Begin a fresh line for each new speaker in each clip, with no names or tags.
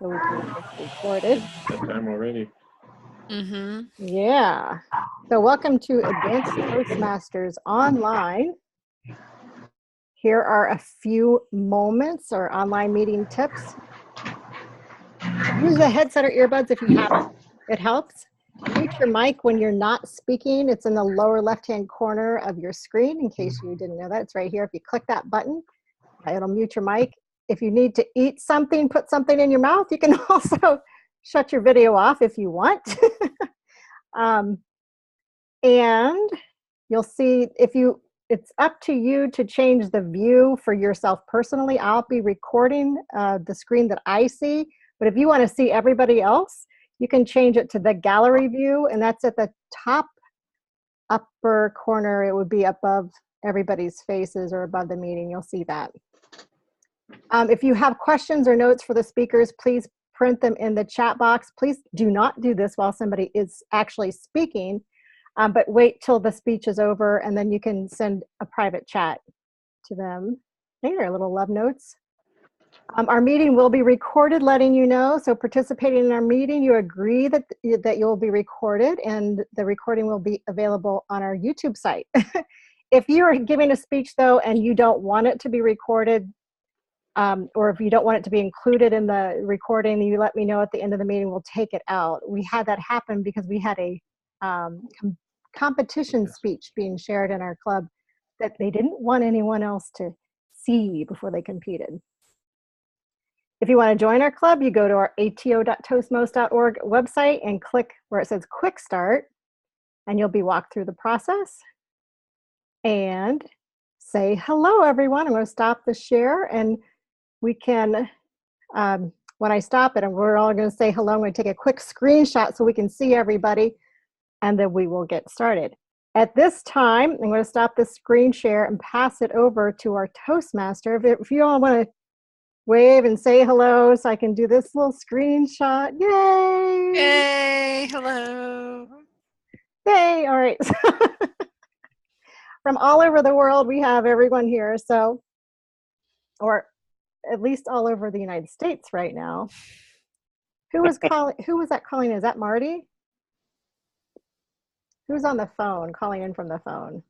so we can get this recorded.
That time already.
Mm-hmm.
Yeah. So welcome to Advanced Toastmasters Online. Here are a few moments or online meeting tips. Use a headset or earbuds if you haven't. It helps. Mute your mic when you're not speaking. It's in the lower left-hand corner of your screen, in case you didn't know that. It's right here. If you click that button, it'll mute your mic. If you need to eat something, put something in your mouth, you can also shut your video off if you want. And you'll see it's up to you to change the view for yourself personally. I'll be recording the screen that I see, but if you want to see everybody else, you can change it to the gallery view, and that's at the top upper corner. It would be above everybody's faces or above the meeting. You'll see that. If you have questions or notes for the speakers, please print them in the chat box. Please do not do this while somebody is actually speaking, but wait till the speech is over, and then you can send a private chat to them. There, little love notes. Our meeting will be recorded, letting you know. So participating in our meeting, you agree that you'll be recorded, and the recording will be available on our YouTube site. If you are giving a speech, though, and you don't want it to be recorded, or if you don't want it to be included in the recording, you let me know at the end of the meeting, we'll take it out. We had that happen because we had a competition speech being shared in our club that they didn't want anyone else to see before they competed. If you want to join our club, you go to our ato.toastmos.org website and click where it says Quick Start, and you'll be walked through the process. And say hello, everyone. I'm going to stop the share, and we can, when I stop it, and we're all going to say hello, I'm going to take a quick screenshot so we can see everybody, and then we will get started. At this time, I'm going to stop the screen share and pass it over to our Toastmaster. If you all want to wave and say hello so I can do this little screenshot. Yay!
Yay! Hello!
Yay! All right. From all over the world, we have everyone here. So, or at least all over the United States right now. Who was calling? Who was that calling? Is that Marty? Who's on the phone, calling in from the phone?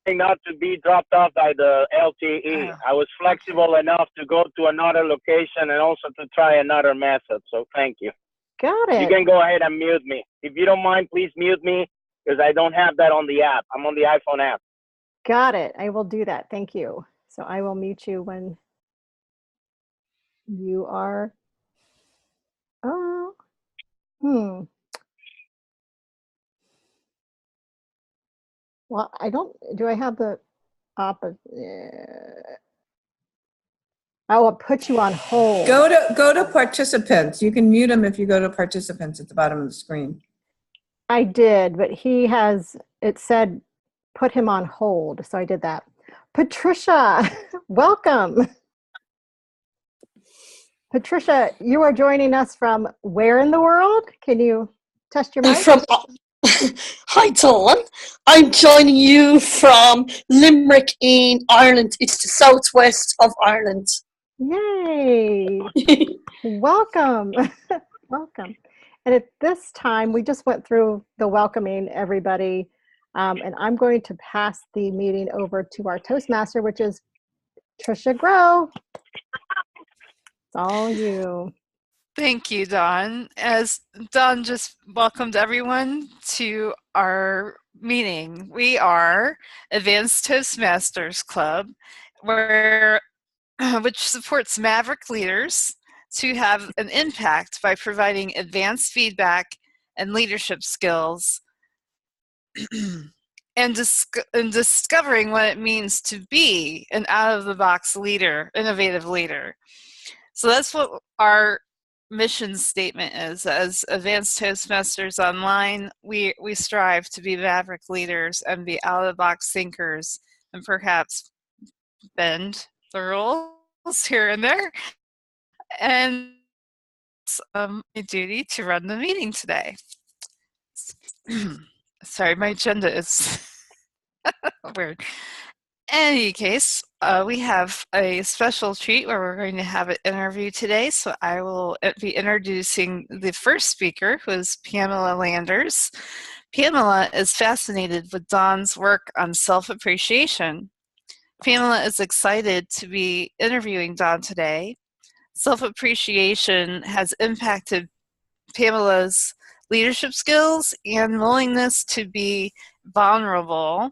Not to be dropped off by the LTE. I was flexible enough to go to another location and also to try another method. So thank you.
Got it.
You can go ahead and mute me. If you don't mind, please mute me because I don't have that on the app. I'm on the iPhone app.
Got it. I will do that. Thank you. So I will mute you when you are. Well, I don't. Do I have the opposite? I will put you on hold.
Go to participants. You can mute them if you go to participants at the bottom of the screen.
I did, but he has. It said put him on hold, so I did that. Patricia, welcome. Patricia, you are joining us from where in the world? Can you test your mic?
Hi, Dawn. I'm joining you from Limerick in Ireland. It's the southwest of Ireland.
Yay! Welcome. Welcome. And at this time, we just went through the welcoming everybody, and I'm going to pass the meeting over to our Toastmaster, which is Trisha Grow. It's all you.
Thank you, Dawn. As Dawn just welcomed everyone to our meeting, we are Advanced Toastmasters Club, which supports Maverick leaders to have an impact by providing advanced feedback and leadership skills and discovering what it means to be an out-of-the-box leader, innovative leader. So that's what our mission statement is. As Advanced Toastmasters Online, we strive to be Maverick leaders and be out-of-the-box thinkers and perhaps bend the rules here and there. And it's my duty to run the meeting today. Sorry, my agenda is weird. In any case, we have a special treat where we're going to have an interview today. So I will be introducing the first speaker, who is Pamela Landers. Pamela is fascinated with Dawn's work on self-appreciation. Pamela is excited to be interviewing Dawn today. Self-appreciation has impacted Pamela's leadership skills and willingness to be vulnerable,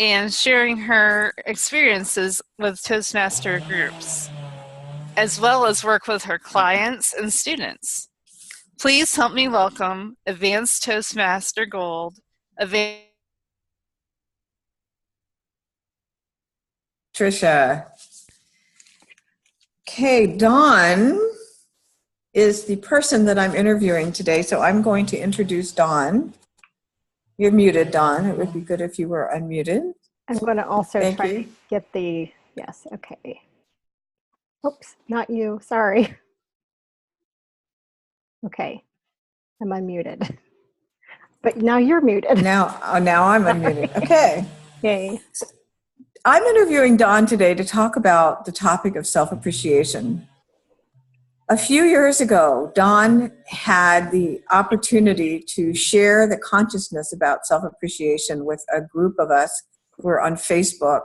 and sharing her experiences with Toastmaster groups, as well as work with her clients and students. Please help me welcome Advanced Toastmaster Gold,
Tricia. Okay, Dawn is the person that I'm interviewing today, so I'm going to introduce Dawn. You're muted, Dawn. It would be good if you were unmuted.
I'm going to also
Thank
try
you.
to get the, yes, okay. Oops, not you, sorry. Okay, I'm unmuted. But now you're muted.
Now I'm unmuted. Okay.
Yay.
I'm interviewing Dawn today to talk about the topic of self-appreciation. A few years ago, Dawn had the opportunity to share the consciousness about self-appreciation with a group of us who were on Facebook.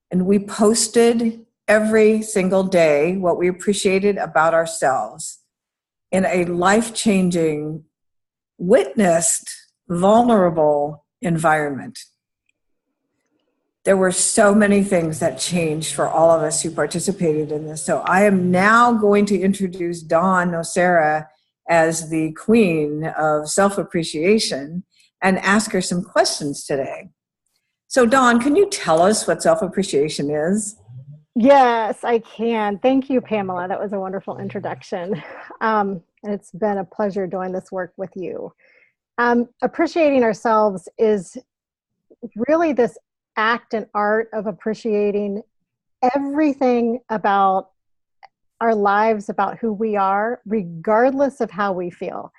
And we posted every single day what we appreciated about ourselves in a life-changing, witnessed, vulnerable environment. There were so many things that changed for all of us who participated in this. So I am now going to introduce Dawn Nocera as the queen of self-appreciation and ask her some questions today. So Dawn, can you tell us what self-appreciation is?
Yes, I can. Thank you, Pamela. That was a wonderful introduction. It's been a pleasure doing this work with you. Appreciating ourselves is really this act and art of appreciating everything about our lives, about who we are, regardless of how we feel,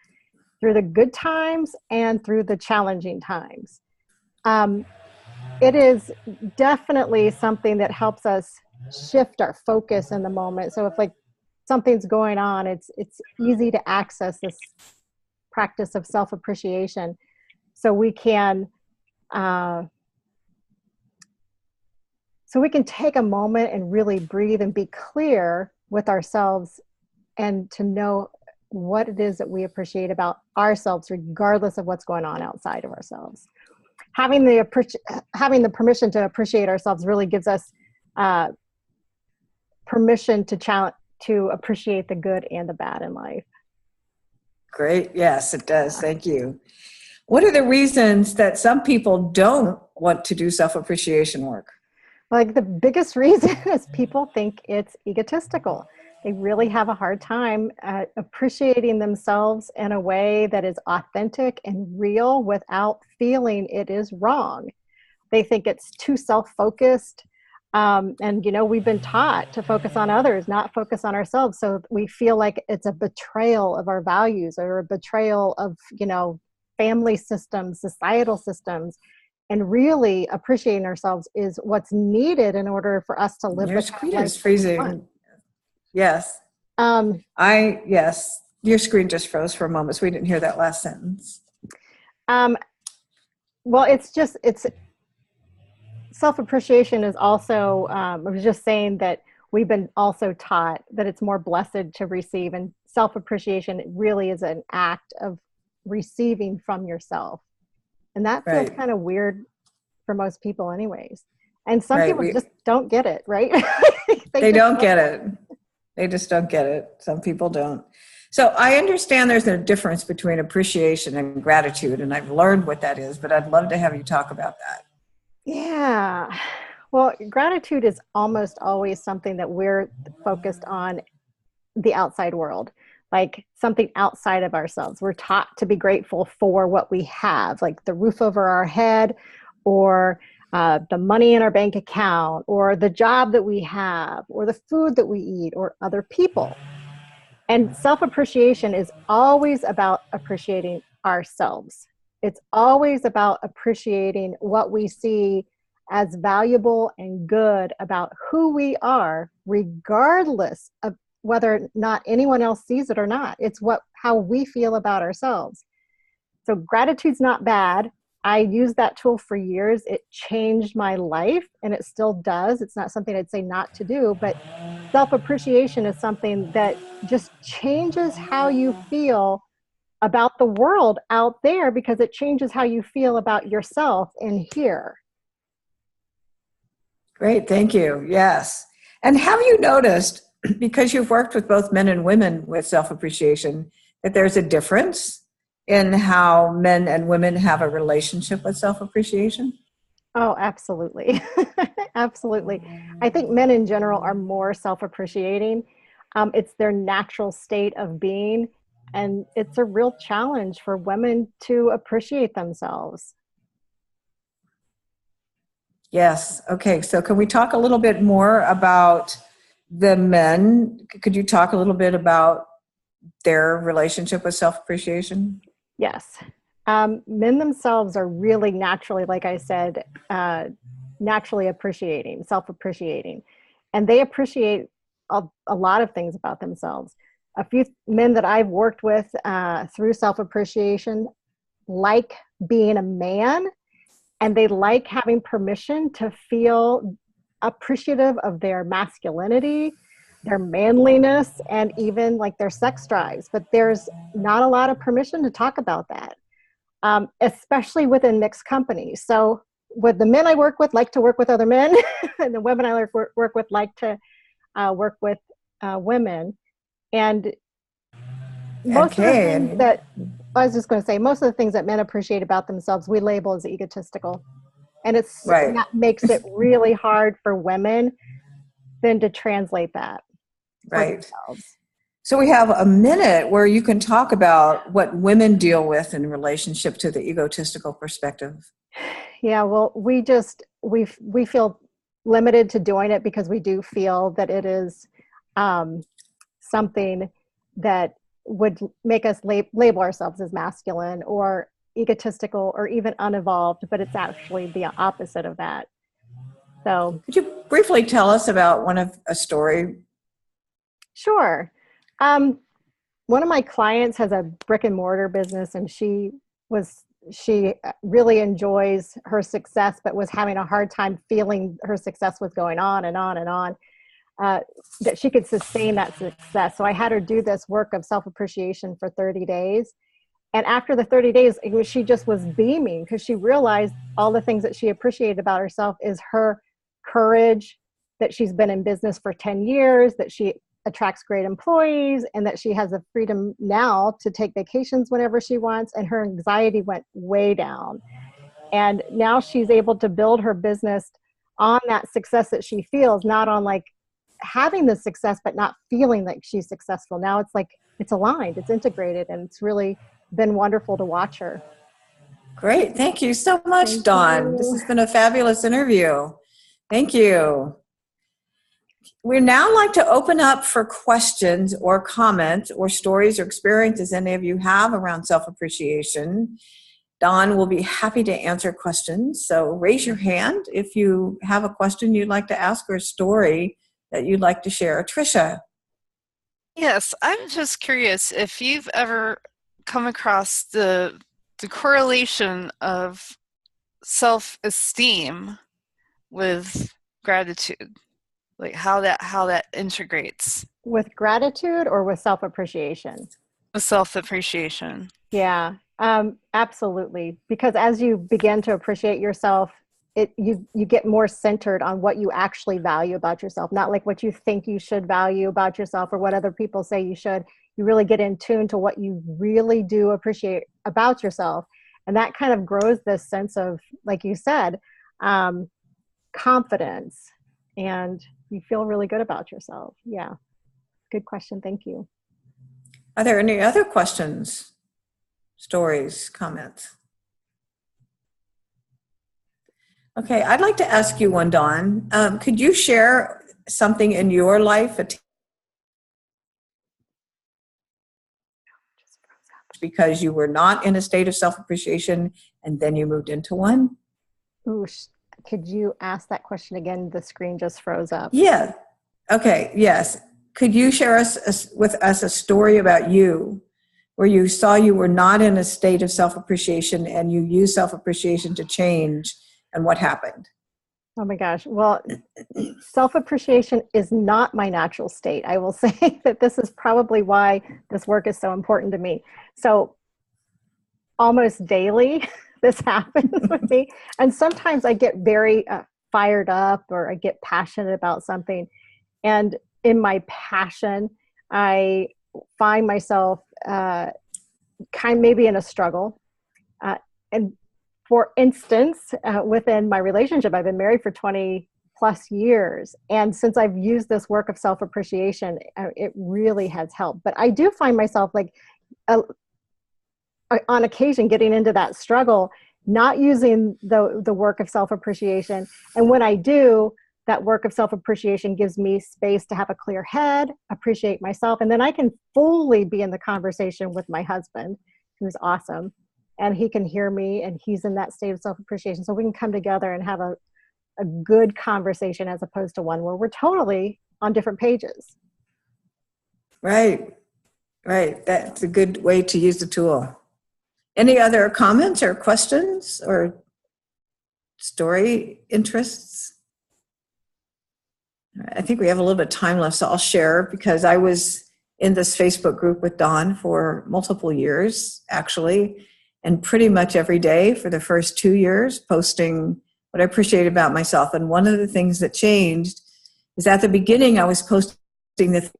through the good times and through the challenging times. It is definitely something that helps us shift our focus in the moment. So if like something's going on, it's easy to access this practice of self-appreciation, so we can take a moment and really breathe and be clear with ourselves, and to know what it is that we appreciate about ourselves, regardless of what's going on outside of ourselves. Having the permission to appreciate ourselves really gives us permission to appreciate the good and the bad in life.
Great. Yes, it does. Thank you. What are the reasons that some people don't want to do self-appreciation work?
Like the biggest reason is people think it's egotistical. They really have a hard time appreciating themselves in a way that is authentic and real without feeling it is wrong. They think it's too self-focused. And, you know, we've been taught to focus on others, not focus on ourselves. So we feel like it's a betrayal of our values, or a betrayal of, you know, family systems, societal systems. And really appreciating ourselves is what's needed in order for us to live.
Your screen is freezing. Yes. Yes. Your screen just froze for a moment, so we didn't hear that last sentence.
Well, it's self-appreciation is also, I was just saying that we've been also taught that it's more blessed to receive, and self-appreciation really is an act of receiving from yourself. And that feels kind of weird for most people anyways. And some people just don't get it, right?
They don't get it. They just don't get it. Some people don't. So I understand there's a difference between appreciation and gratitude, and I've learned what that is, but I'd love to have you talk about that.
Yeah. Well, gratitude is almost always something that we're focused on the outside world, like something outside of ourselves. We're taught to be grateful for what we have, like the roof over our head, or the money in our bank account, or the job that we have, or the food that we eat, or other people. And self-appreciation is always about appreciating ourselves. It's always about appreciating what we see as valuable and good about who we are, regardless of whether or not anyone else sees it or not. It's how we feel about ourselves. So gratitude's not bad. I used that tool for years. It changed my life, and it still does. It's not something I'd say not to do, but self-appreciation is something that just changes how you feel about the world out there, because it changes how you feel about yourself in here.
Great, thank you. Yes. And have you noticed, because you've worked with both men and women with self-appreciation, that there's a difference in how men and women have a relationship with self-appreciation?
Oh, absolutely. Absolutely. I think men in general are more self-appreciating. It's their natural state of being, and it's a real challenge for women to appreciate themselves.
Yes. Okay. So can we talk a little bit more about the men? Could you talk a little bit about their relationship with self-appreciation?
Yes. Men themselves are really naturally, like I said, naturally appreciating, self-appreciating. And they appreciate a lot of things about themselves. A few men that I've worked with through self-appreciation like being a man, and they like having permission to feel appreciative of their masculinity, their manliness, and even like their sex drives. But there's not a lot of permission to talk about that, especially within mixed companies. So with the men I work with, like to work with other men, and the women I work with like to work with women. And most of the things that, I was just going to say, most of the things that men appreciate about themselves, we label as egotistical. And that makes it really hard for women then to translate that for themselves.
So we have a minute where you can talk about what women deal with in relationship to the egotistical perspective.
Yeah, well, we feel limited to doing it because we do feel that it is something that would make us label ourselves as masculine or egotistical or even unevolved, but it's actually the opposite of that. So,
could you briefly tell us about a story?
Sure. One of my clients has a brick and mortar business, and she really enjoys her success, but was having a hard time feeling her success was going on and on and on, that she could sustain that success. So I had her do this work of self-appreciation for 30 days. And after the 30 days, she just was beaming because she realized all the things that she appreciated about herself is her courage, that she's been in business for 10 years, that she attracts great employees, and that she has the freedom now to take vacations whenever she wants. And her anxiety went way down. And now she's able to build her business on that success that she feels, not on like having the success, but not feeling like she's successful. Now it's like, it's aligned, it's integrated, and it's really been wonderful to watch her.
Great. Thank you so much, Dawn. This has been a fabulous interview. Thank you. We'd now like to open up for questions or comments or stories or experiences any of you have around self-appreciation. Dawn will be happy to answer questions. So raise your hand if you have a question you'd like to ask or a story that you'd like to share. Tricia.
Yes, I'm just curious if you've ever come across the correlation of self-esteem with gratitude, like how that integrates
with gratitude or with self-appreciation.
With self-appreciation.
Yeah, absolutely. Because as you begin to appreciate yourself, you get more centered on what you actually value about yourself, not like what you think you should value about yourself or what other people say you should. You really get in tune to what you really do appreciate about yourself. And that kind of grows this sense of, like you said, confidence, and you feel really good about yourself. Yeah. Good question. Thank you.
Are there any other questions, stories, comments? Okay, I'd like to ask you one, Dawn. Could you share something in your life because you were not in a state of self-appreciation and then you moved into one?
Ooh, could you ask that question again? The screen just froze up.
Yeah. Okay. Yes. Could you share with us a story about you where you saw you were not in a state of self-appreciation and you used self-appreciation to change, and what happened?
Oh my gosh. Well, self-appreciation is not my natural state. I will say that this is probably why this work is so important to me. So almost daily, this happens with me. And sometimes I get very fired up, or I get passionate about something. And in my passion, I find myself maybe in a struggle. And for instance, within my relationship, I've been married for 20 plus years. And since I've used this work of self-appreciation, it really has helped. But I do find myself on occasion getting into that struggle, not using the work of self-appreciation. And when I do, that work of self-appreciation gives me space to have a clear head, appreciate myself, and then I can fully be in the conversation with my husband, who's awesome. And he can hear me, and he's in that state of self-appreciation. So we can come together and have a good conversation, as opposed to one where we're totally on different pages.
Right. That's a good way to use the tool. Any other comments or questions or story interests? I think we have a little bit of time left, so I'll share, because I was in this Facebook group with Dawn for multiple years, actually, and pretty much every day for the first 2 years, posting what I appreciated about myself. And one of the things that changed is at the beginning, I was posting the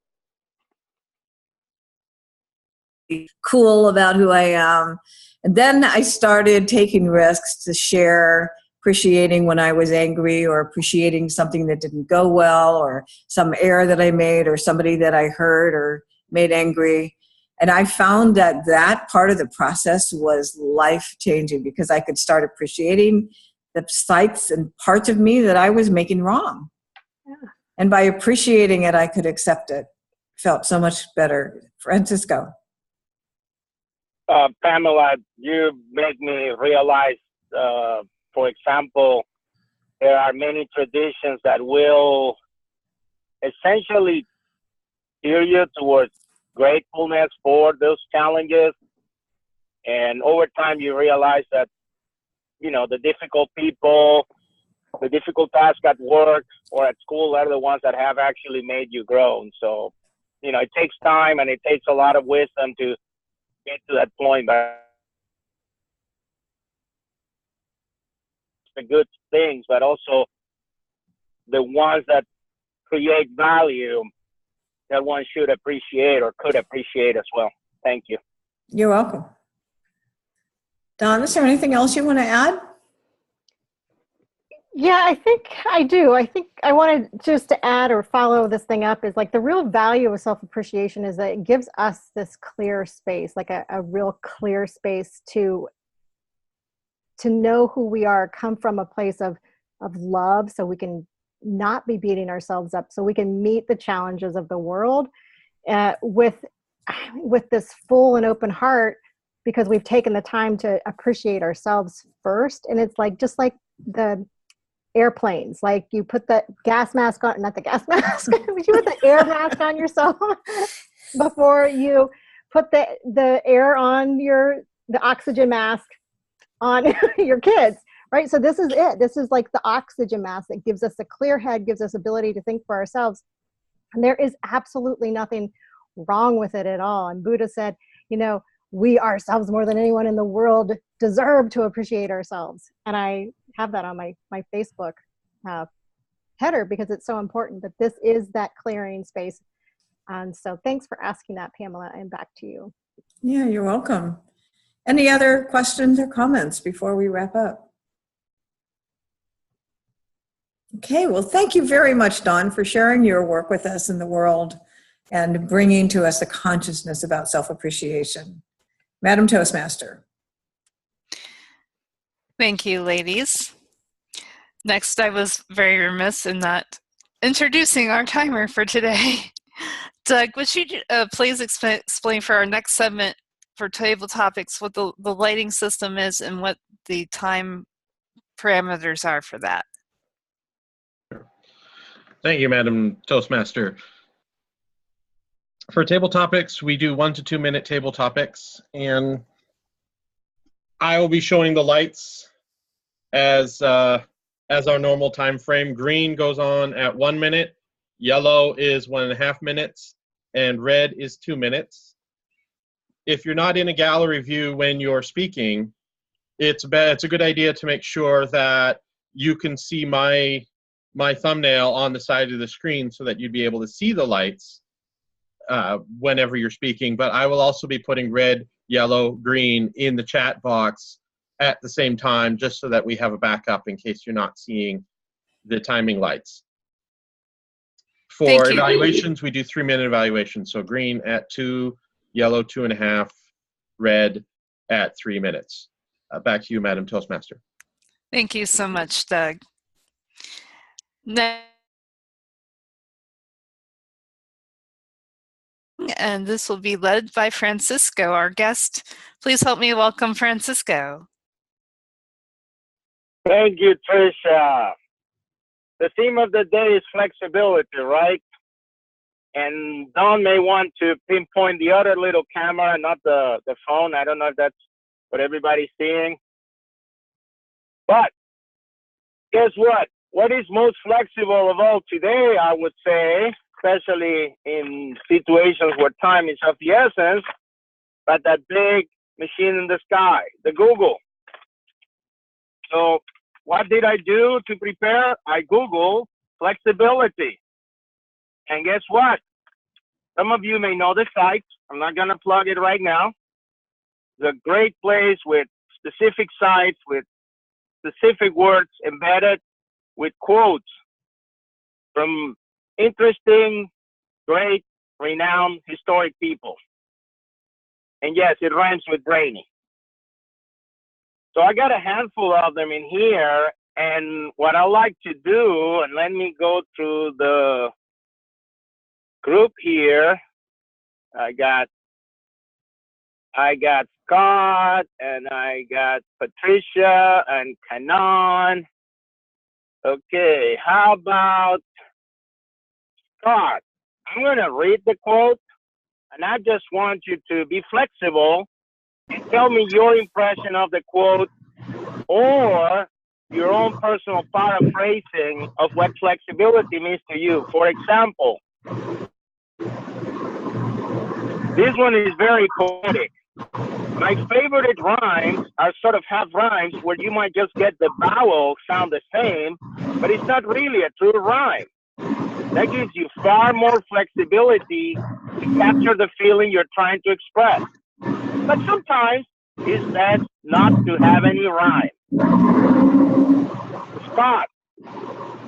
cool about who I am. And then I started taking risks to share appreciating when I was angry, or appreciating something that didn't go well, or some error that I made, or somebody that I hurt or made angry. And I found that part of the process was life-changing, because I could start appreciating the sides and parts of me that I was making wrong. Yeah. And by appreciating it, I could accept it. Felt so much better. Francisco.
Pamela, you make me realize, for example, there are many traditions that will essentially steer you towards gratefulness for those challenges. And over time, you realize that, the difficult people, the difficult tasks at work or at school are the ones that have actually made you grow. And so, it takes time and it takes a lot of wisdom to get to that point. But the good things, but also the ones that create value that one should appreciate or could appreciate as well. Thank you.
You're welcome. Dawn, is there anything else you want to add?
Yeah, I think I do. I think I wanted just to add or follow this thing up is the real value of self-appreciation is that it gives us this clear space, a real clear space to know who we are, come from a place of love, so we can not be beating ourselves up, so we can meet the challenges of the world with this full and open heart, because we've taken the time to appreciate ourselves first. And it's just like the airplanes, you put the gas mask on, not the gas mask, you put the air mask on yourself before you put the air on the oxygen mask on your kids, right? So this is it. This is like the oxygen mask that gives us a clear head, gives us ability to think for ourselves. And there is absolutely nothing wrong with it at all. And Buddha said, we ourselves more than anyone in the world deserve to appreciate ourselves. And I have that on my Facebook header, because it's so important that this is that clearing space. And so thanks for asking that, Pamela, and back to you.
Yeah, you're welcome. Any other questions or comments before we wrap up? Okay, well, thank you very much, Dawn, for sharing your work with us in the world and bringing to us a consciousness about self-appreciation. Madam Toastmaster.
Thank you, ladies. Next, I was very remiss in not introducing our timer for today. Doug, would you please explain for our next segment for table topics what the lighting system is and what the time parameters are for that?
Thank you, Madam Toastmaster. For table topics, we do 1 to 2 minute table topics, and I will be showing the lights as our normal time frame. Green goes on at 1 minute, yellow is 1.5 minutes, and red is 2 minutes. If you're not in a gallery view when you're speaking, it's a good idea to make sure that you can see my thumbnail on the side of the screen so that you'd be able to see the lights whenever you're speaking. But I will also be putting red, yellow, green in the chat box at the same time, just so that we have a backup in case you're not seeing the timing lights. For evaluations, we do 3-minute evaluations. So green at 2, yellow 2.5, red at 3 minutes. Back to you, Madam Toastmaster.
Thank you so much, Doug. Next, and this will be led by Francisco, our guest. Please help me welcome Francisco.
Thank you, Tricia. The theme of the day is flexibility, right? And Don may want to pinpoint the other little camera, not the phone. I don't know if that's what everybody's seeing. But guess what? What is most flexible of all today, I would say, especially in situations where time is of the essence, but that big machine in the sky, the Google. So what did I do to prepare? I Googled flexibility. And guess what? Some of you may know the site. I'm not going to plug it right now. It's a great place with specific sites, with specific words embedded, with quotes from interesting, great, renowned, historic people. And yes, it rhymes with brainy. So I got a handful of them in here, and what I like to do, and let me go through the group here. I got Scott, and I got Patricia and Kanan. Okay, how about Scott? I'm going to read the quote, and I just want you to be flexible and tell me your impression of the quote or your own personal paraphrasing of what flexibility means to you. For example, this one is very poetic. My favorite rhymes are sort of half rhymes where you might just get the vowels sound the same, but it's not really a true rhyme. That gives you far more flexibility to capture the feeling you're trying to express. But sometimes it's best not to have any rhyme. Scott,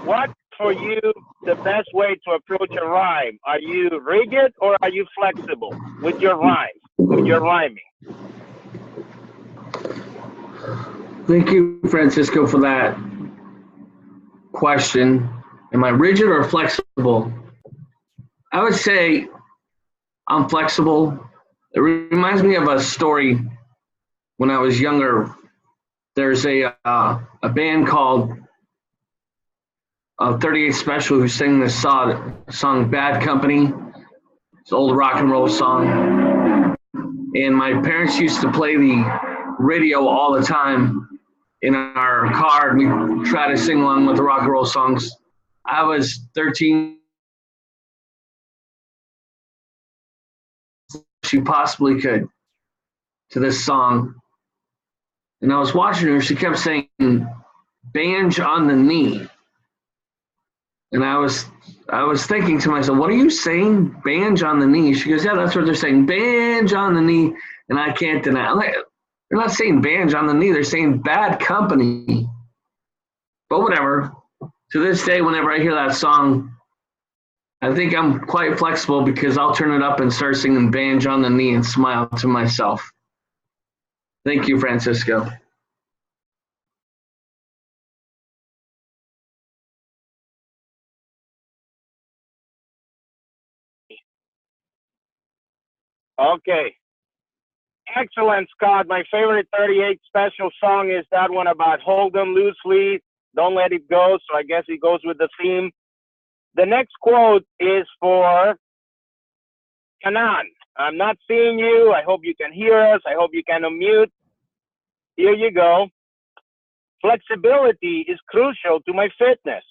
what for you the best way to approach a rhyme? Are you rigid or are you flexible with your rhymes, with your rhyming?
Thank you, Francisco, for that question. Am I rigid or flexible? I would say I'm flexible. It reminds me of a story when I was younger. There's a band called 38 Special who sang this song Bad Company. It's an old rock and roll song. And my parents used to play the radio all the time in our car, and we try to sing along with the rock and roll songs. I was 13. She possibly could to this song. And I was watching her, she kept saying, "Banj on the knee." And I was thinking to myself, what are you saying? Banj on the knee? She goes, yeah, that's what they're saying. Banj on the knee. And I can't deny. I'm like, they're not saying banj on the knee. They're saying bad company. But whatever. To this day, whenever I hear that song, I think I'm quite flexible because I'll turn it up and start singing banj on the knee and smile to myself. Thank you, Francisco.
Okay. Excellent, Scott. My favorite 38 Special song is that one about hold them loosely, don't let it go. So I guess it goes with the theme. The next quote is for Kanan. I'm not seeing you. I hope you can hear us. I hope you can unmute. Here you go. Flexibility is crucial to my fitness.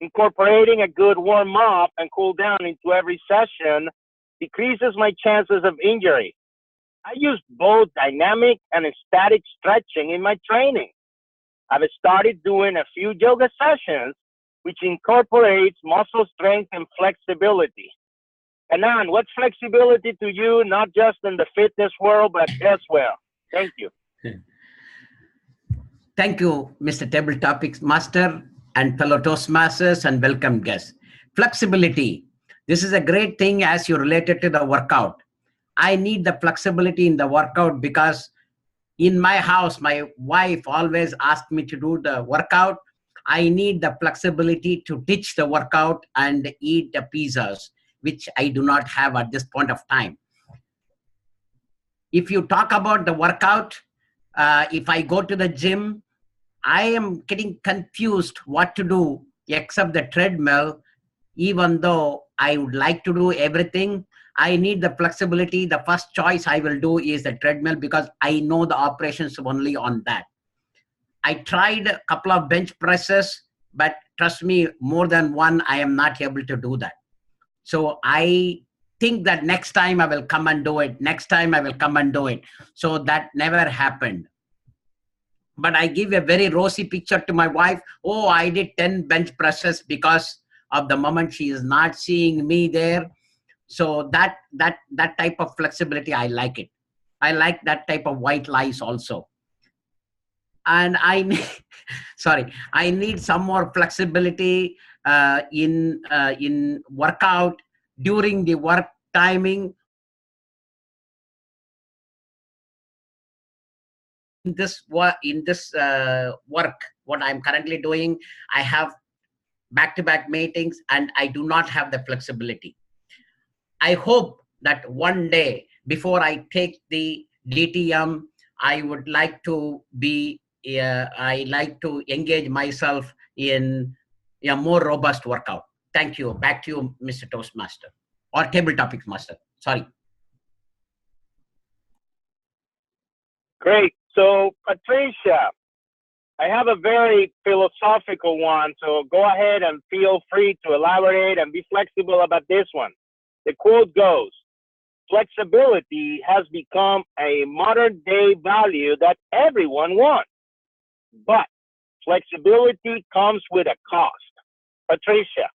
Incorporating a good warm up and cool down into every session decreases my chances of injury. I use both dynamic and static stretching in my training. I've started doing a few yoga sessions which incorporates muscle strength and flexibility. Anand, what's flexibility to you, not just in the fitness world, but elsewhere? Thank you.
Thank you, Mr. Table Topics Master and fellow Toastmasters and welcome guests. Flexibility. This is a great thing as you related to the workout. I need the flexibility in the workout because in my house, my wife always asked me to do the workout. I need the flexibility to ditch the workout and eat the pizzas, which I do not have at this point of time. If you talk about the workout, if I go to the gym, I am getting confused what to do except the treadmill, even though I would like to do everything. I need the flexibility. The first choice I will do is the treadmill because I know the operations only on that. I tried a couple of bench presses, but trust me, more than one, I am not able to do that. So I think that next time I will come and do it. Next time I will come and do it. So that never happened. But I give a very rosy picture to my wife. Oh, I did 10 bench presses because of the moment she is not seeing me there. So that type of flexibility, I like it. I like that type of white lies also. And I need some more flexibility in workout during the work timing. In this work, what I'm currently doing, I have back-to-back meetings, and I do not have the flexibility. I hope that one day, before I take the DTM, I would like to be, I like to engage myself in a more robust workout. Thank you. Back to you, Mr. Toastmaster, or Table Topics Master. Sorry.
Great. So, Patricia, I have a very philosophical one, so go ahead and feel free to elaborate and be flexible about this one. The quote goes, flexibility has become a modern day value that everyone wants, but flexibility comes with a cost. Patricia.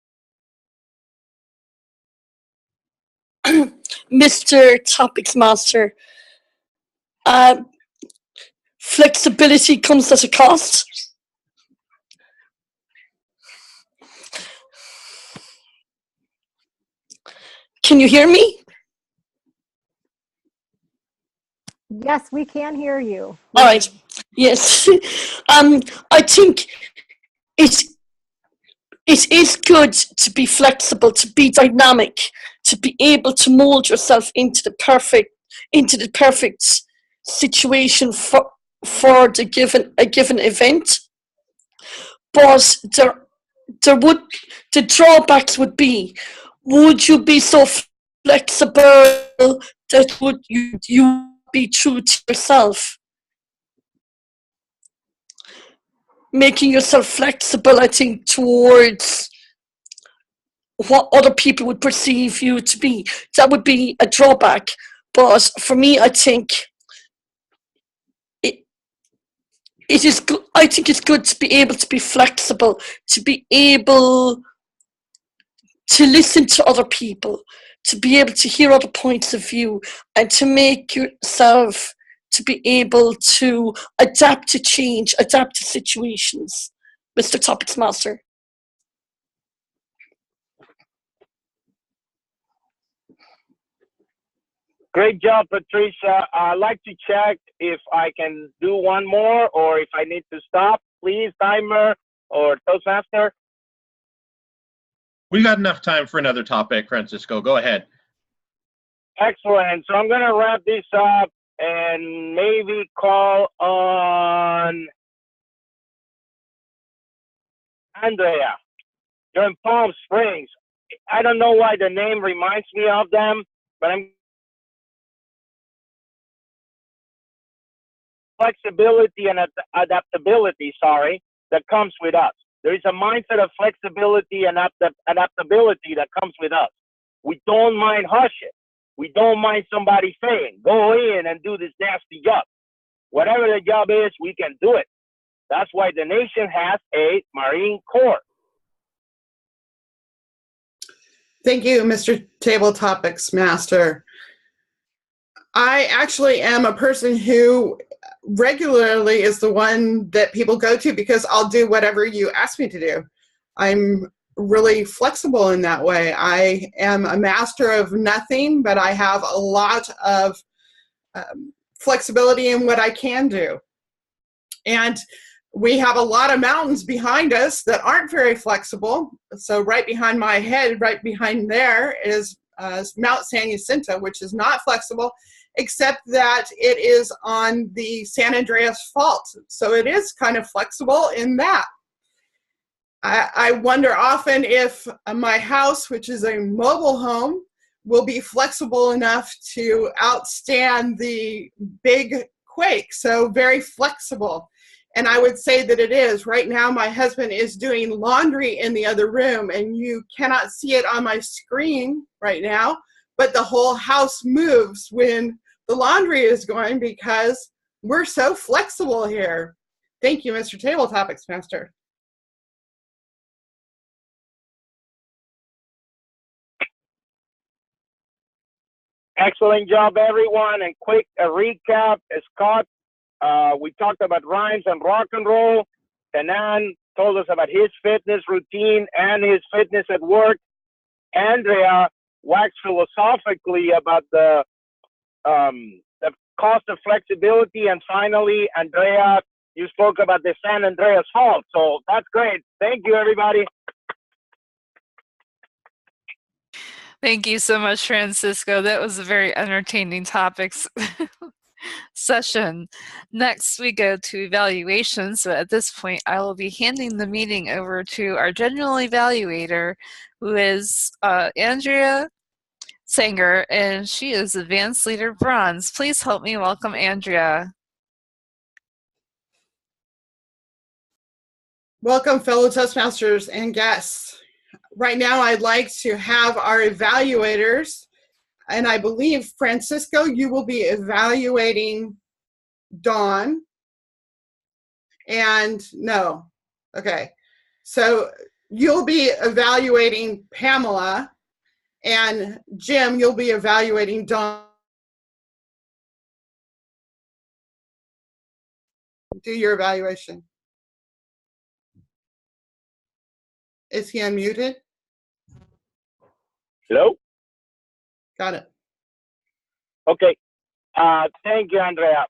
Mr. Topics Master, flexibility comes at a cost. Can you hear me?
Yes, we can hear you.
All right. Yes. I think it is good to be flexible, to be dynamic, to be able to mold yourself into the perfect situation for a given event. But the drawbacks would be, would you be so flexible that would you be true to yourself? Making yourself flexible, I think, towards what other people would perceive you to be, that would be a drawback. But for me, I think it is good. I think it's good to be able to be flexible, to be able to listen to other people, to be able to hear other points of view, and to make yourself to be able to adapt to change, adapt to situations. Mr. Topics Master.
Great job, Patricia. I'd like to check if I can do one more or if I need to stop. Please, timer or Toastmaster.
We've got enough time for another topic, Francisco. Go ahead.
Excellent. So I'm going to wrap this up and maybe call on Andrea. You're in Palm Springs. I don't know why the name reminds me of them, but I'm flexibility and adaptability, sorry, that comes with us. There is a mindset of flexibility and adaptability that comes with us. We don't mind hardship. We don't mind somebody saying, go in and do this nasty job. Whatever the job is, we can do it. That's why the nation has a Marine Corps.
Thank you, Mr. Table Topics Master. I actually am a person who regularly is the one that people go to because I'll do whatever you ask me to do. I'm really flexible in that way. I am a master of nothing, but I have a lot of flexibility in what I can do. And we have a lot of mountains behind us that aren't very flexible. So right behind my head, right behind there is Mount San Jacinto, which is not flexible, except that it is on the San Andreas Fault. So it is kind of flexible in that. I wonder often if my house, which is a mobile home, will be flexible enough to outstand the big quake. So very flexible. And I would say that it is. Right now, my husband is doing laundry in the other room, and you cannot see it on my screen right now, but the whole house moves when the laundry is going because we're so flexible here. Thank you, Mr. Table Topics Master.
Excellent job, everyone. And quick recap, Scott, we talked about rhymes and rock and roll. Tanan told us about his fitness routine and his fitness at work. Andrea waxed philosophically about the cost of flexibility. And finally, Andrea, you spoke about the San Andreas Fault. So that's great. Thank you, everybody.
Thank you so much, Francisco. That was a very entertaining topics session. Next, we go to evaluations. So at this point, I will be handing the meeting over to our general evaluator, who is Andrea Sanger, and she is Advanced Leader Bronze. Please help me welcome Andrea.
Welcome, fellow Toastmasters and guests. Right now, I'd like to have our evaluators, and I believe, Francisco, you will be evaluating Dawn. And no, okay. So you'll be evaluating Pamela, and Jim, you'll be evaluating Dawn. Do your evaluation. Is he unmuted?
Hello?
Got it.
Okay. Thank you, Andrea.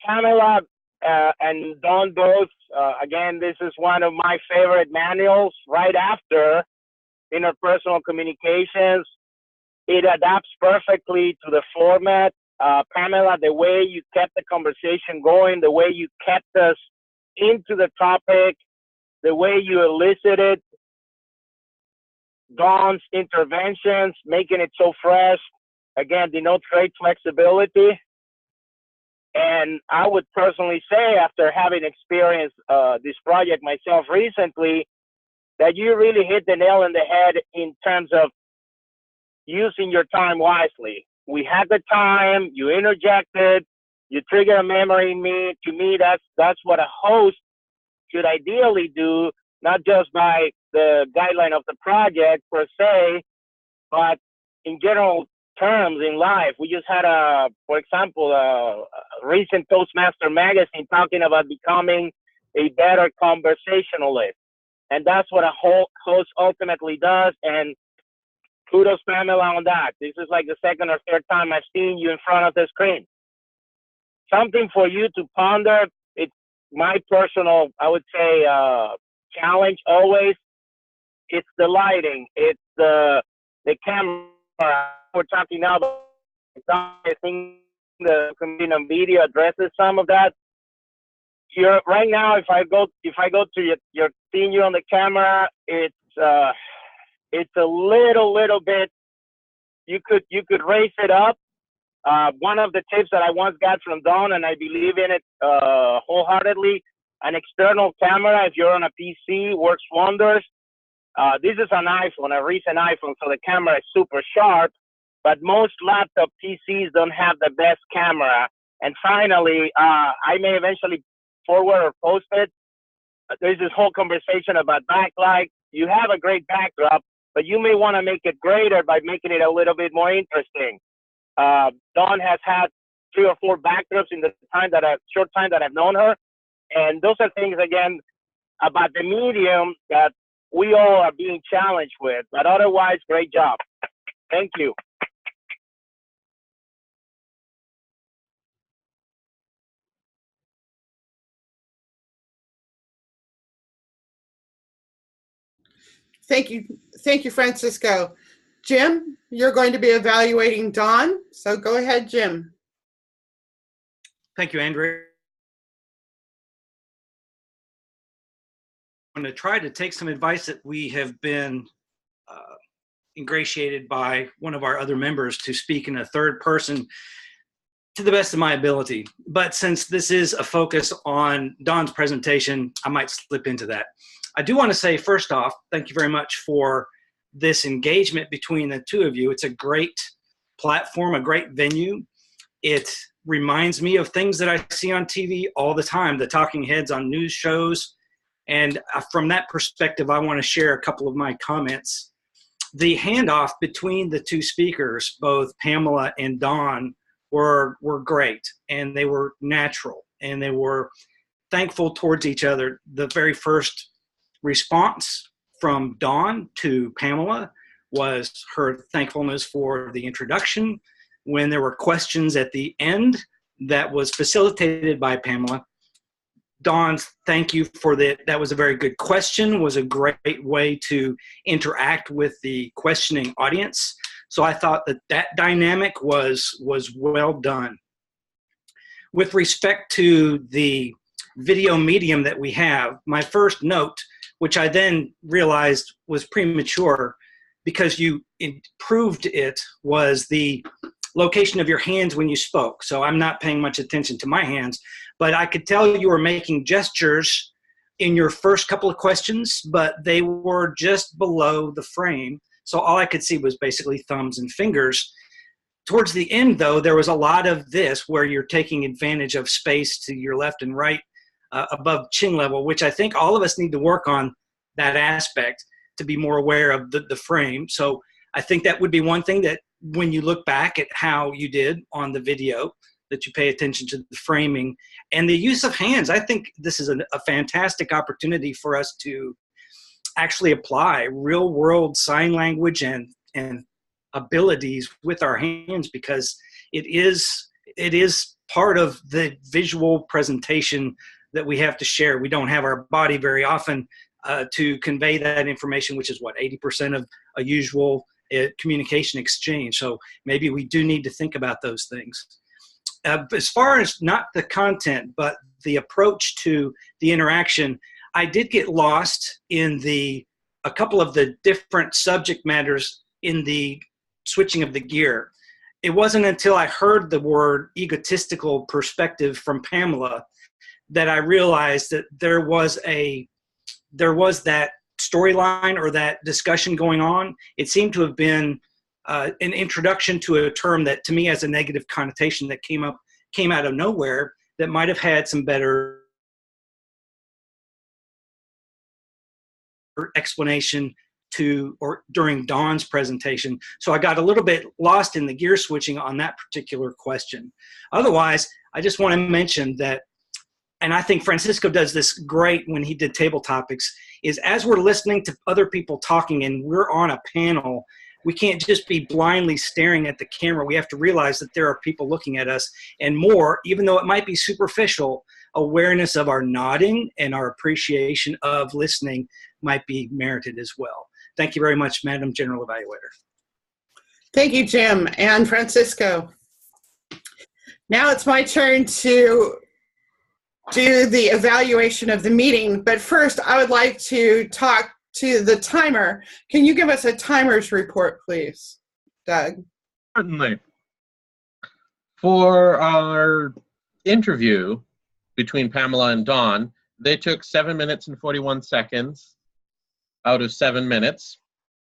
Pamela and Don both, again, this is one of my favorite manuals right after interpersonal communications. It adapts perfectly to the format. Pamela, the way you kept the conversation going, the way you kept us into the topic, the way you elicited Dawn's interventions, making it so fresh, again, denotes great flexibility. And I would personally say, after having experienced this project myself recently, that you really hit the nail on the head in terms of using your time wisely. We had the time, you interjected, you triggered a memory in me. To me, that's what a host should ideally do, not just by the guideline of the project per se, but in general terms in life. We just had for example, a recent Toastmaster magazine talking about becoming a better conversationalist. And that's what a host ultimately does. And kudos, Pamela, on that. This is like the second or third time I've seen you in front of the screen. Something for you to ponder. It's my personal, I would say, challenge always. It's the lighting. It's the camera. We're talking now about, I think the community on video addresses some of that. Right now, if I go to your seeing you on the camera, it's it's a little bit, you could raise it up. One of the tips that I once got from Dawn, and I believe in it wholeheartedly, an external camera, if you're on a PC, works wonders. This is an iPhone, a recent iPhone, so the camera is super sharp, but most laptop PCs don't have the best camera. And finally, I may eventually forward or post it. There's this whole conversation about backlight. You have a great backdrop, but you may want to make it greater by making it a little bit more interesting. Dawn has had 3 or 4 backdrops in the short time that I've known her. And those are things, again, about the medium that we all are being challenged with. But otherwise, great job. Thank you.
Thank you, Francisco. Jim, you're going to be evaluating Dawn, so go ahead, Jim.
Thank you, Andrea. I'm going to try to take some advice that we have been ingratiated by one of our other members to speak in a third person to the best of my ability. But since this is a focus on Dawn's presentation, I might slip into that. I do want to say, first off, thank you very much for this engagement between the two of you. It's a great platform, a great venue. It reminds me of things that I see on TV all the time, the talking heads on news shows. And from that perspective, I want to share a couple of my comments. The handoff between the two speakers, both Pamela and Dawn, were great, and they were natural, and they were thankful towards each other. The very first response from Dawn to Pamela was her thankfulness for the introduction. When there were questions at the end that was facilitated by Pamela, Dawn's thank you for that. That was a very good question, was a great way to interact with the questioning audience. So I thought that dynamic was well done. With respect to the video medium that we have, my first note, which I then realized was premature because you improved it, was the location of your hands when you spoke. So I'm not paying much attention to my hands, but I could tell you were making gestures in your first couple of questions, but they were just below the frame. So all I could see was basically thumbs and fingers. Towards the end, though, there was a lot of this where you're taking advantage of space to your left and right above chin level, which I think all of us need to work on that aspect to be more aware of the frame. So I think that would be one thing that when you look back at how you did on the video, that you pay attention to the framing and the use of hands. I think this is a fantastic opportunity for us to actually apply real world sign language and abilities with our hands, because it is part of the visual presentation that we have to share. We don't have our body very often to convey that information, which is what, 80% of a usual communication exchange. So maybe we do need to think about those things. As far as not the content, but the approach to the interaction, I did get lost in a couple of the different subject matters in the switching of the gear. It wasn't until I heard the word egotistical perspective from Pamela that I realized that there was that storyline or that discussion going on. It seemed to have been an introduction to a term that to me has a negative connotation that came out of nowhere that might have had some better explanation during Dawn's presentation. So I got a little bit lost in the gear switching on that particular question. Otherwise, I just want to mention that, and I think Francisco does this great when he did table topics, is as we're listening to other people talking and we're on a panel, we can't just be blindly staring at the camera. We have to realize that there are people looking at us, and more, even though it might be superficial, awareness of our nodding and our appreciation of listening might be merited as well. Thank you very much, Madam General Evaluator.
Thank you, Jim and Francisco. Now it's my turn to do the evaluation of the meeting, but first I would like to talk to the timer, can you give us a timer's report, please, Doug?
Certainly. For our interview between Pamela and Dawn, they took 7 minutes and 41 seconds out of 7 minutes.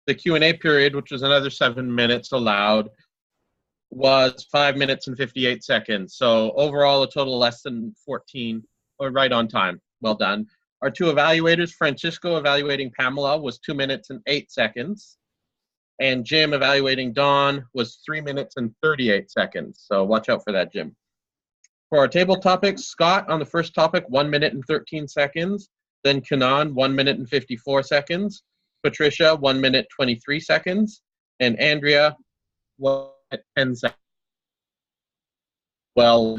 The Q&A period, which was another 7 minutes allowed, was 5 minutes and 58 seconds. So overall, a total less than 14, or right on time. Well done. Our two evaluators, Francisco evaluating Pamela was 2 minutes and 8 seconds. And Jim evaluating Dawn was 3 minutes and 38 seconds. So watch out for that, Jim. For our table topics, Scott on the first topic, 1 minute and 13 seconds. Then Kanan, 1 minute and 54 seconds. Patricia, 1 minute 23 seconds. And Andrea, 1 minute 10 seconds. Well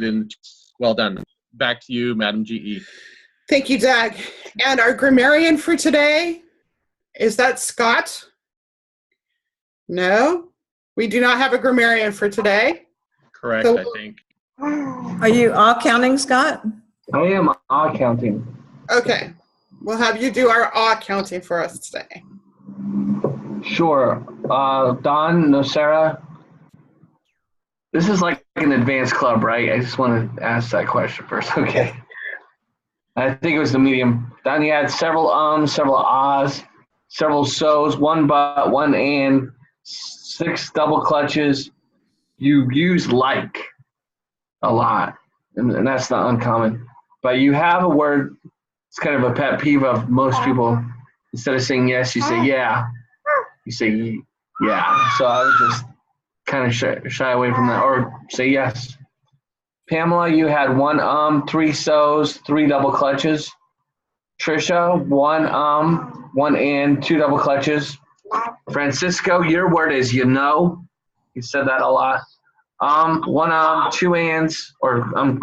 done. Back to you, Madam GE.
Thank you, Doug. And our grammarian for today, is that Scott? No, we do not have a grammarian for today.
Correct,
So,
I think.
Are you all counting, Scott?
I am all counting.
Okay, we'll have you do our awe counting for us today.
Sure. Don, Nocera, this is like an advanced club, right? I just want to ask that question first. Okay. I think it was the medium. Don, you had several ums, several ahs, several so's, one but, one and, 6 double clutches. You use like a lot, and that's not uncommon. But you have a word, it's kind of a pet peeve of most people. Instead of saying yes, you say yeah. You say yeah. So I would just kind of shy away from that, or say yes. Pamela, you had 1 3 so's, 3 double clutches. Trisha, 1 1 and, 2 double clutches. Francisco, your word is you know. You said that a lot. 1 2 ands, or 1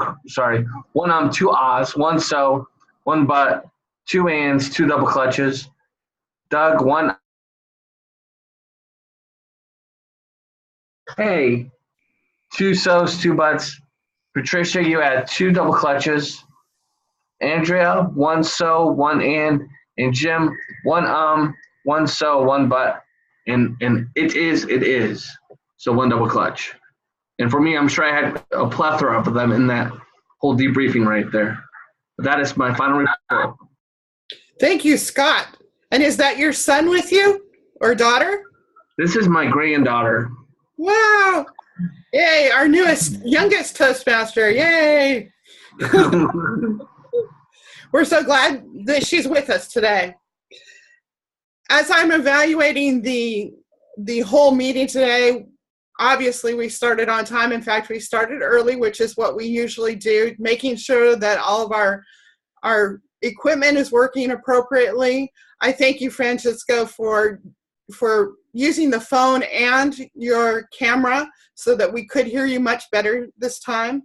2 ahs, 1 so, 1 but, 2 ands, 2 double clutches. Doug, 1 hey, 2 so's, 2 buts. Patricia, you had 2 double clutches. Andrea, 1 so, 1 and Jim, 1 1 so, 1 but, and it is. So 1 double clutch. And for me, I'm sure I had a plethora of them in that whole debriefing right there. But that is my final report.
Thank you, Scott. And is that your son with you or daughter?
This is my granddaughter.
Wow. Yay, our youngest Toastmaster. Yay. We're so glad that she's with us today. As I'm evaluating the whole meeting today, obviously we started on time. In fact, we started early, which is what we usually do, making sure that all of our equipment is working appropriately. I thank you, Francisco, for using the phone and your camera so that we could hear you much better this time.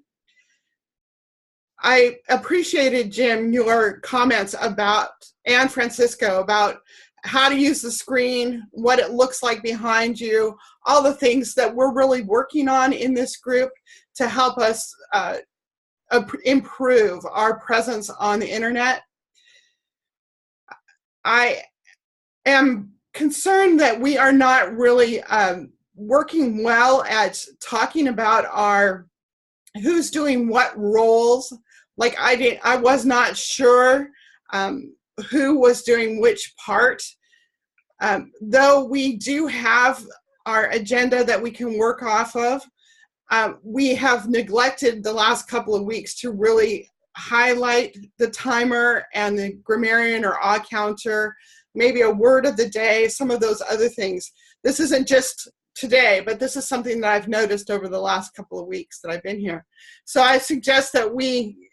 I appreciated, Jim, your comments and Francisco, about how to use the screen, what it looks like behind you, all the things that we're really working on in this group to help us improve our presence on the internet. I am concerned that we are not really working well at talking about who's doing what roles. Like I was not sure who was doing which part. Though we do have our agenda that we can work off of, we have neglected the last couple of weeks to really highlight the timer and the grammarian or awe counter, maybe a word of the day, some of those other things. This isn't just today, but this is something that I've noticed over the last couple of weeks that I've been here. So I suggest that we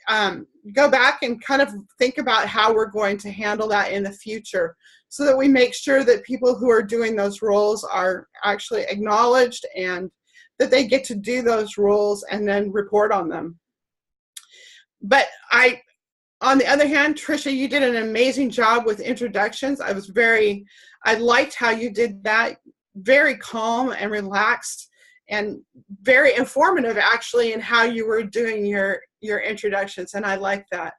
go back and kind of think about how we're going to handle that in the future so that we make sure that people who are doing those roles are actually acknowledged and that they get to do those roles and then report on them. But on the other hand, Trisha, you did an amazing job with introductions. I liked how you did that. Very calm and relaxed and very informative, actually, in how you were doing your introductions, and I like that.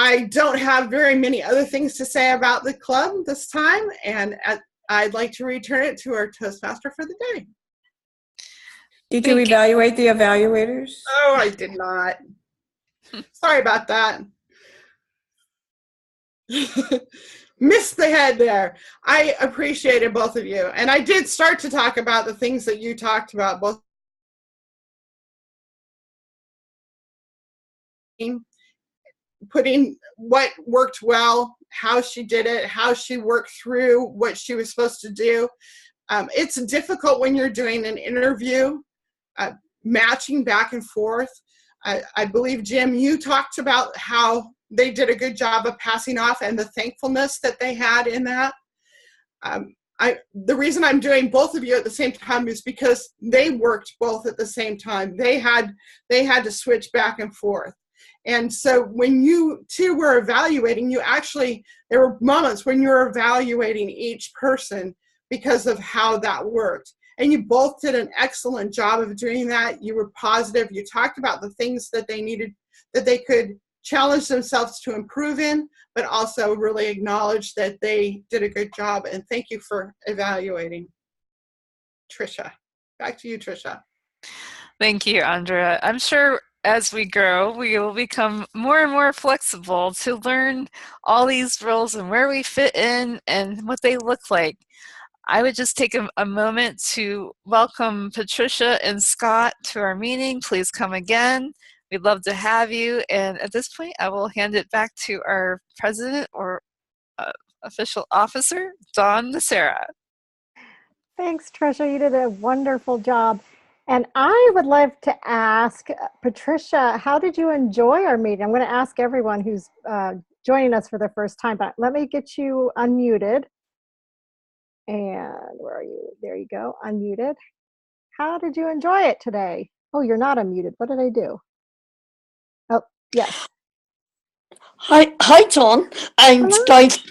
I don't have very many other things to say about the club this time, and I'd like to return it to our Toastmaster for the day.
Did you evaluate the evaluators?
Oh, I did not. Sorry about that. Missed the head there. I appreciated both of you. And I did start to talk about the things that you talked about, both putting what worked well, how she did it, how she worked through what she was supposed to do. It's difficult when you're doing an interview, matching back and forth. I believe, Jim, you talked about how they did a good job of passing off and the thankfulness that they had in that. The reason I'm doing both of you at the same time is because they worked both at the same time. They had to switch back and forth. And so when you two were evaluating, there were moments when you were evaluating each person because of how that worked. And you both did an excellent job of doing that. You were positive. You talked about the things that they needed, that they could challenge themselves to improve in, but also really acknowledge that they did a good job. And thank you for evaluating. Tricia, back to you, Tricia.
Thank you, Andrea. I'm sure as we grow, we will become more and more flexible to learn all these roles and where we fit in and what they look like. I would just take a moment to welcome Patricia and Scott to our meeting. Please come again. We'd love to have you. And at this point, I will hand it back to our president or official officer, Dawn Nacera.
Thanks, Tricia. You did a wonderful job. And I would love to ask Patricia, how did you enjoy our meeting? I'm going to ask everyone who's joining us for the first time, but let me get you unmuted. And where are you? There you go, unmuted. How did you enjoy it today? Oh, you're not unmuted. What did I do? Oh, yes.
Hi, Dawn. And
Hello.
guys,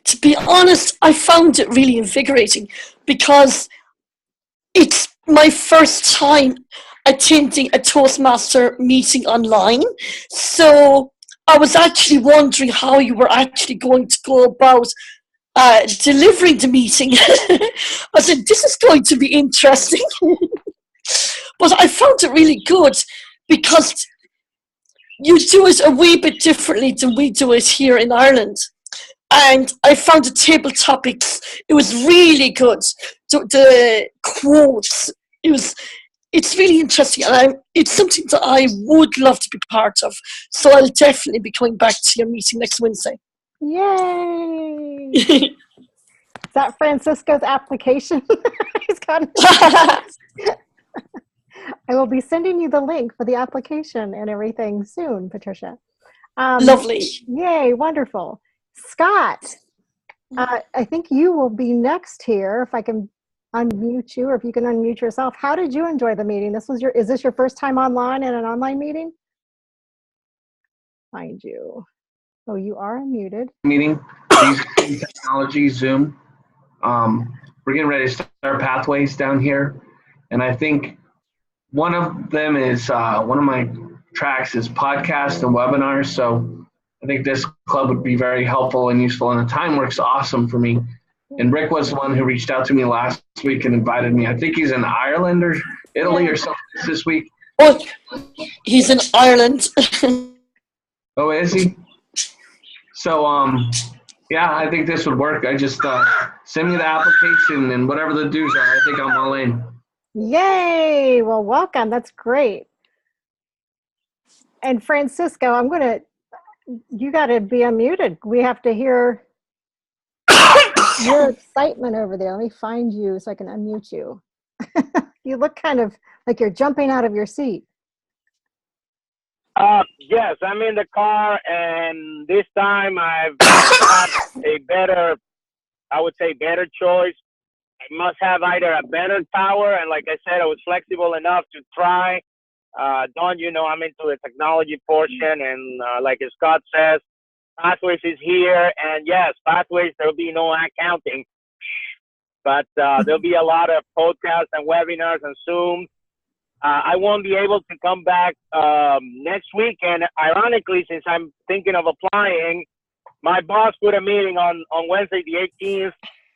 to be honest, I found it really invigorating because it's my first time attending a Toastmaster meeting online. So I was actually wondering how you were actually going to go about delivering the meeting. I said, this is going to be interesting. But I found it really good because you do it a wee bit differently than we do it here in Ireland. And I found the table topics, it was really good. The quotes, it's really interesting, and it's something that I would love to be part of. So I'll definitely be coming back to your meeting next Wednesday.
Yay! Is that Francisco's application? He's got I will be sending you the link for the application and everything soon, Patricia.
Lovely.
Yay, wonderful. Scott, I think you will be next here, if I can unmute you, or if you can unmute yourself. How did you enjoy the meeting? Is this your first time online in an online meeting? Find you. Oh, you are unmuted.
Meeting, these technology, Zoom. We're getting ready to start pathways down here. And I think one of them is, one of my tracks is podcasts and webinars. So I think this club would be very helpful and useful. And the time works awesome for me. And Rick was the one who reached out to me last week and invited me. I think he's in Ireland or Italy or something this week.
Oh, he's in Ireland.
Oh, is he? So, yeah, I think this would work. I just send me the application and whatever the dues are, I think I'm all in.
Yay! Well, welcome. That's great. And Francisco, you got to be unmuted. We have to hear your excitement over there. Let me find you so I can unmute you. You look kind of like you're jumping out of your seat.
Yes, I'm in the car, and this time I've had a better choice. I must have either a better tower, and like I said, I was flexible enough to try. Dawn, I'm into the technology portion, and like Scott says, Pathways is here, and yes, Pathways, there'll be no accounting, but there'll be a lot of podcasts and webinars and Zoom. I won't be able to come back next week. And ironically, since I'm thinking of applying, my boss put a meeting on Wednesday the 18th,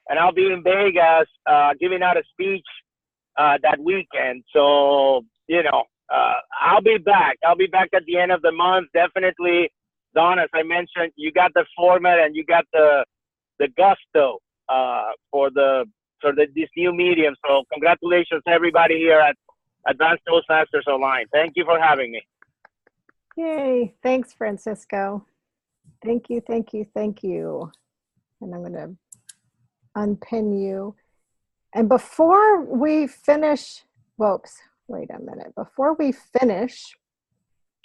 and I'll be in Vegas giving out a speech that weekend. So, you know, I'll be back. I'll be back at the end of the month, definitely. Don, as I mentioned, you got the format and you got the gusto for this new medium. So congratulations to everybody here at Advanced Toastmasters Online. Thank you for having me.
Yay. Thanks, Francisco. Thank you, thank you, thank you. And I'm going to unpin you. And before we finish, whoops, wait a minute. Before we finish,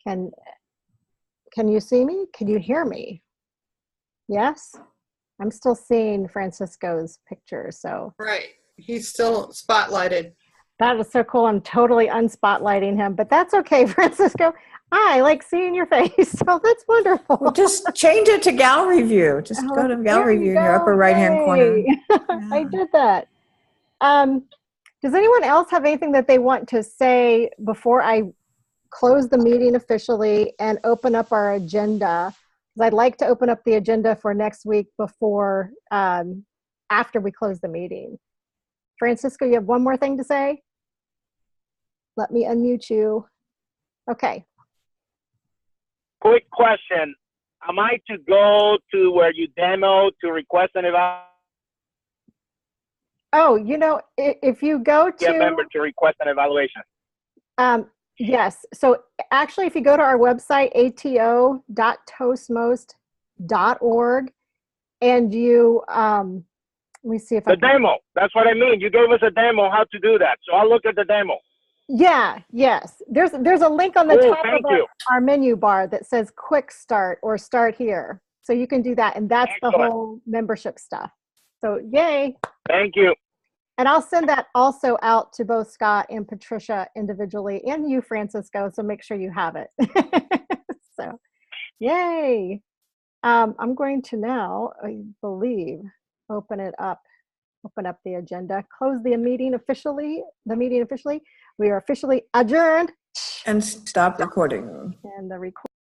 can you see me? Can you hear me? Yes? I'm still seeing Francisco's picture, so.
Right. He's still spotlighted.
That is so cool. I'm totally unspotlighting him, but that's okay, Francisco. I like seeing your face, so that's wonderful.
Well, just change it to gallery view. Just go to gallery view in your upper right-hand corner.
Yeah. I did that. Does anyone else have anything that they want to say before I close the meeting officially and open up our agenda? Because I'd like to open up the agenda for next week before, after we close the meeting. Francisco, you have one more thing to say? Let me unmute you. Okay.
Quick question. Am I to go to where you demo to request an evaluation?
Oh, you know, if you go to...
Get a member to request an evaluation.
Yes. So actually, if you go to our website, ato.toastmost.org, and you, let me see if
the demo. That's what I mean. You gave us a demo how to do that. So I'll look at the demo.
Yeah, yes. There's a link on the
Cool,
top of our menu bar that says quick start or start here. So you can do that. And that's
Excellent.
The whole membership stuff. So yay.
Thank you.
And I'll send that also out to both Scott and Patricia individually and you, Francisco. So make sure you have it. So yay. I'm going to now, I believe, open up the agenda, close the meeting officially. We are officially adjourned.
And stop recording.
And the record.